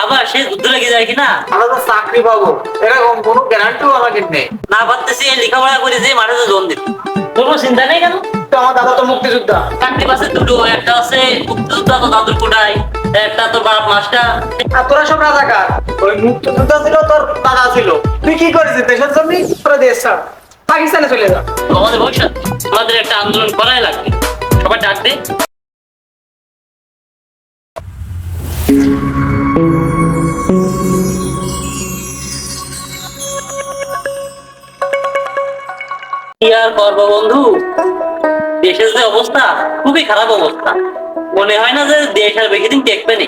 আবার সে যুদ্ধ লেগে যায় কিনা আমরা তো চাকরি পাবো এরকম কোনো গ্যারান্টিও আমাকে নেই। না পারতেছি লেখাপড়া করে যে মাঠে জোন দিতে। তোর কোনো চিন্তা নেই কেন? তো আমার দাদা তো মুক্তিযোদ্ধা। চাকরি পাচ্ছে দুটো, একটা আছে মুক্তিযোদ্ধা তো দাদুর কোটায়, একটা তো বাপ মাস্টার। আর তোরা সব রাজাকার। ওই মুক্তিযোদ্ধা ছিল তোর দাদা ছিল, তুই কি করেছিস দেশের জন্য? তোরা দেশ ছাড়, পাকিস্তানে চলে যা। আমাদের ভবিষ্যৎ, আমাদের একটা আন্দোলন করাই লাগবে। সবাই ডাক দে। কি আর করবো বন্ধু, দেশের যে অবস্থা খুবই খারাপ অবস্থা। মনে হয় না যে দেশ আর বেশি দিন টেকবে না।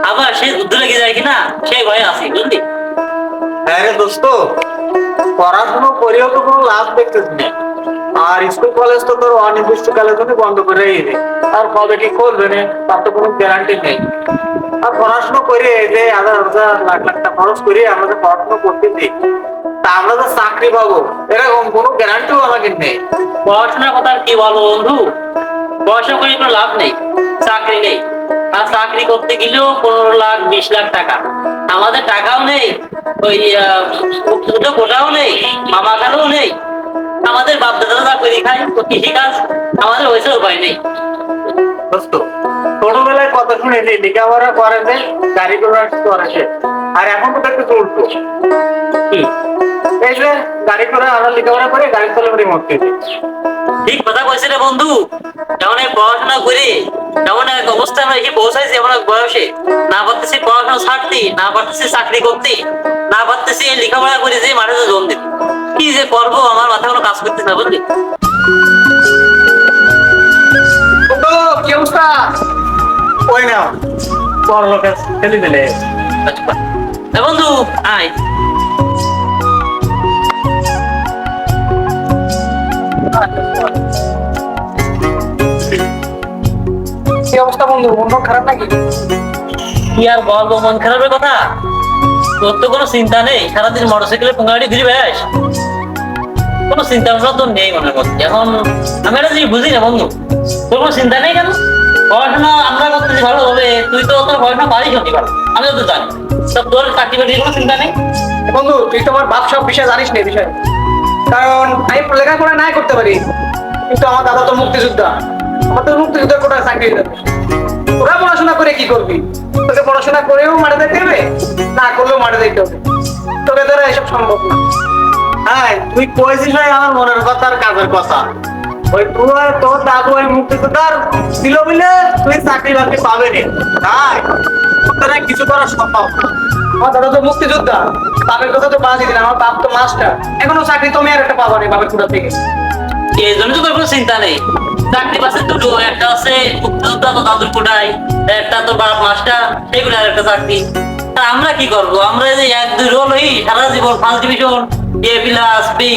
আবার সে যুদ্ধ লেগে যায় কিনা সেই ভয়ে আছি, বুঝলি? হ্যাঁ রে দোস্ত, পড়াশোনা করেও তো কোনো লাভ দেখতেছি না। আর স্কুল কলেজ তো তোর অনির্দিষ্টকালের জন্য বন্ধ করে দিবে। আর কবে কি করবে না তার তো কোনো গ্যারান্টি নেই। আর পড়াশোনা করে এই যে হাজার হাজার লাখ লাখ টাকা খরচ করে আমরা যে পড়াশোনা করতেছি, তা আমরা যে চাকরি পাবো এরকম কোনো গ্যারান্টিও আমাকে নেই। পড়াশোনার কথা আর কি বলবো বন্ধু, পড়াশোনা করে কোনো লাভ নেই, চাকরি নেই। আর চাকরি করতে গেলেও 15 লাখ 20 লাখ টাকা, আমাদের টাকাও নেই, ওই মুক্তিযুদ্ধ কোটাও নেই, মামা খালও নেই। আমাদের বাপ দাদারা চাকরি খায়, তো কৃষিকাজ আমাদের হয়েছে, উপায় নেই। দোস্ত, ছোটবেলায় কথা শুনেছি লেখাপড়া করে যে গাড়ি ঘোড়া করেছে, আর এখন তো দেখতে উল্টো। কি? এই যে গাড়ি ঘোড়া আমরা লেখাপড়া করে গাড়ি চলে করে মরতেছি। ঠিক কথা কইছে রে বন্ধু। যেমন পড়াশোনা করে যেমন এক অবস্থায় আমরা এসে পৌঁছাইছি, এমন এক বয়সে না পারতেছি পড়াশোনা ছাড়তে, না পারতেছি চাকরি করতে, না পারতেছি লেখাপড়া করে যে মাঠে জোন দিতে। কি যে করবো, আমার মাথা কোনো কাজ করতেছে না, বুঝলি? বন্ধু, কি অবস্থা? ওই নাও বড় লোকের ছেলে মেলে। আচ্ছা বন্ধু, আয়। কি অবস্থা বন্ধু, মন খারাপ নাকি? কি আর বলবো, মন খারাপের কথা? তোর তো কোনো চিন্তা নেই, সারাদিন মোটরসাইকেলে পুঙ্গাড়ি ঘুরে বেড়াস, কোনো চিন্তা ভাবনা তোর নেই মনের মধ্যে। এখন আমি একটা জিনিস বুঝি না বন্ধু, তোর কোনো চিন্তা নেই কেন? পড়াশোনা আমরা করতেছি ভালোভাবে, তুই তো তোর পড়াশোনা পারিস হতে পারো, আমি তো জানি। তা তোর চাকরি বাকরির কোনো চিন্তা নেই? বন্ধু, তুই তোমার বাপ সব বিষয় জানিস না বিষয়। কারণ আমি লেখাপড়া নাই করতে পারি, কিন্তু আমার দাদা তো মুক্তিযোদ্ধা, আমার তো মুক্তিযুদ্ধের কোটায় চাকরি হয়ে যাবে। ওরা পড়াশোনা করে কি করবি? তোকে পড়াশোনা করেও মাঠে যেতে হবে, না করলেও মাঠে যেতে হবে। তোকে দ্বারা এসব সম্ভব না। হ্যাঁ, তুই কইছিস ভাই আমার মনের কথা আর কাজের কথা। ওই তোর দাদু ওই মুক্তিযোদ্ধার ছিল বলে তুই চাকরি বাকরি পাবে না। তাই কিছু করা সম্ভব না। আমার দাদা তো মুক্তিযোদ্ধা, বাপের কথা তো বাদ দিন, আমার বাপ তো মাস্টার, এখনো চাকরি তুমি আর একটা পাবা না বাপের কোটা থেকে। এই জন্য তো তোর কোনো চিন্তা নেই। চাকরি পাচ্ছে দুটো, একটা আছে মুক্তিযোদ্ধা তো দাদুর কোটায়, একটা তো বাপ মাস্টার, সেগুলো আর একটা চাকরি। আর আমরা কি করবো? আমরা যে 1-2 রোল হই সারা জীবন, ফার্স্ট ডিভিশন, এ প্লাস বি,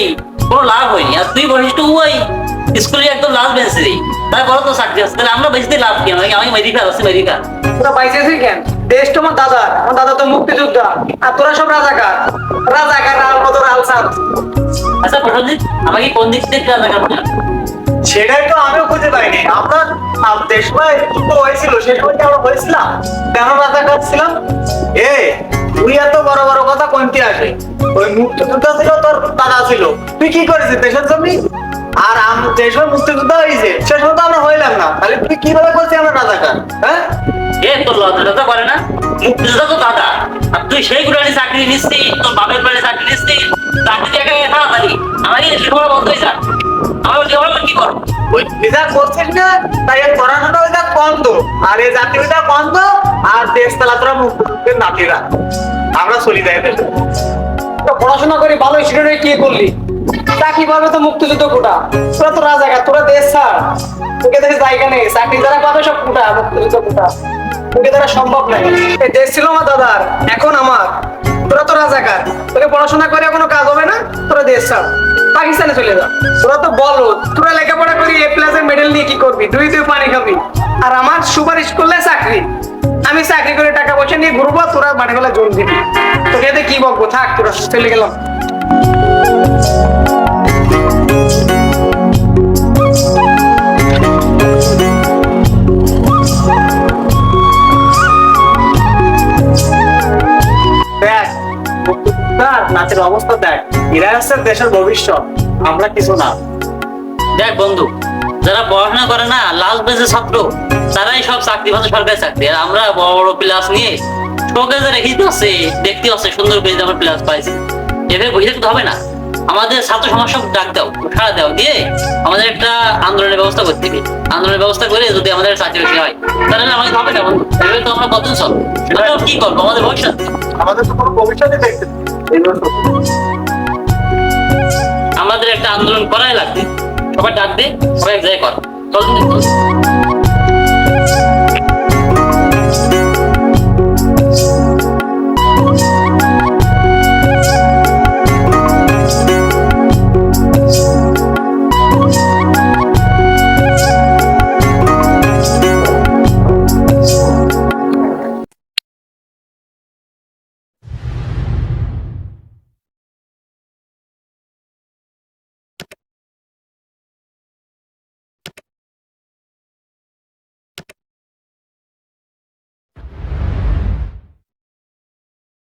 কোনো লাভ হয়নি। আর তুই বলিস তো ওই স্কুলে একদম লাস্ট বেঞ্চে, তারপরে তো চাকরি আছে, তাহলে আমরা বেঁচতে লাভ কি? আমি মেডিকা আছে, মেডিকা তোরা পাইছিস কেন? দেশ তো আমার দাদা, আমার দাদা তো মুক্তিযোদ্ধা, আর তোরা সব রাজাকার। রাজাকার আল বদর আল সাদ। আচ্ছা প্রসঞ্জিৎ, আমাকে কোন দিক থেকে রাজাকার বললেন? সেটাই তো আমিও খুঁজে পাইনি। আমরা দেশ যুদ্ধ হয়েছিল, সেই সময় আমরা হয়েছিলাম কেন রাজাকার ছিলাম? তুই এত বড় বড় কথা কোনটি আসে? ওই মুক্তিযোদ্ধা ছিল তোর দাদা ছিল, তুই কি করেছিস দেশের জন্য? আর যে সময় মুক্তিযোদ্ধা হয়েছে সে সময় তো আমরা হইলাম না, তাহলে তুই কিভাবে করছিস আমরা রাজাকার? হ্যাঁ, তোর লজ্জা করে না? মুক্তিযোদ্ধা তো দাদা, আর তুই সেই গুলানি চাকরি নিচ্ছি, তোর বাপের বাড়ি চাকরি নিচ্ছি, চাকরি জায়গায় তাড়াতাড়ি আমাকে লেখাপড়া বন্ধ হয়ে যায়। আমার লেখাপড়া কি করবো? ওই যা করছিস না, তাই এর পড়াশোনা ওইটা বন্ধ, আর এই জাতি ওইটা বন্ধ, আর দেশ তালা তোরা মুক্তিযুদ্ধের নাতিরা আমরা চলি যাই। পড়াশোনা করে ভালো স্টুডেন্ট কি করলি? চাকরি পাবে তো মুক্তিযুদ্ধ কোটা, তোরা তো রাজাকার, তোরা দেশ ছাড়, তোকে দেশে জায়গা নেই। চাকরি যারা পাবে সব কোটা, মুক্তিযুদ্ধ কোটা, তোকে দ্বারা সম্ভব নাই। এই দেশ ছিল আমার দাদার, এখন আমার। তোরা তো রাজাকার, তোকে পড়াশোনা করে কোনো কাজ হবে না, তোরা দেশ ছাড়, পাকিস্তানে চলে যা। তোরা তো বলো, তোরা লেখাপড়া করি এ প্লাসের মেডেল নিয়ে কি করবি? তুই পানি খাবি, আর আমার সুপারিশ করলে চাকরি। আমি চাকরি করে টাকা পয়সা নিয়ে ঘুরবো, তোরা মাঠে বেলা জোর দিবি। তোকে এতে কি বলবো, থাক, তোরা চলে গেলাম। জাতির অবস্থা দেখ, এরা হচ্ছে দেশের ভবিষ্যৎ, আমরা কিছু না। দেখ বন্ধু, যারা পড়াশোনা করে না লাস্ট বেজে ছাত্র, তারাই সব চাকরি পাচ্ছে, সরকারি চাকরি। আর আমরা বড় বড় ক্লাস নিয়ে শোকেজে রেখে দিতে দেখতে হচ্ছে সুন্দর করে আমরা ক্লাস পাইছি। এভাবে বুঝে থাকতে হবে না। আমাদের ছাত্র সমাজ সব ডাক দাও, সাড়া দাও, দিয়ে আমাদের একটা আন্দোলনের ব্যবস্থা করতে হবে। আন্দোলনের ব্যবস্থা করে যদি আমাদের চাকরি বেশি হয়, তাহলে আমাদের হবে না বন্ধু। এভাবে তো আমরা কতদিন চলবো? আমরা কি করবো? আমাদের ভবিষ্যৎ, আমাদের তো কোনো ভবিষ্যৎই দেখতে নেই। এইগুলো তো আমাদের একটা আন্দোলন করাই লাগবে। সবাই ডাক দে, সবাই এক জায়গায় কর। চল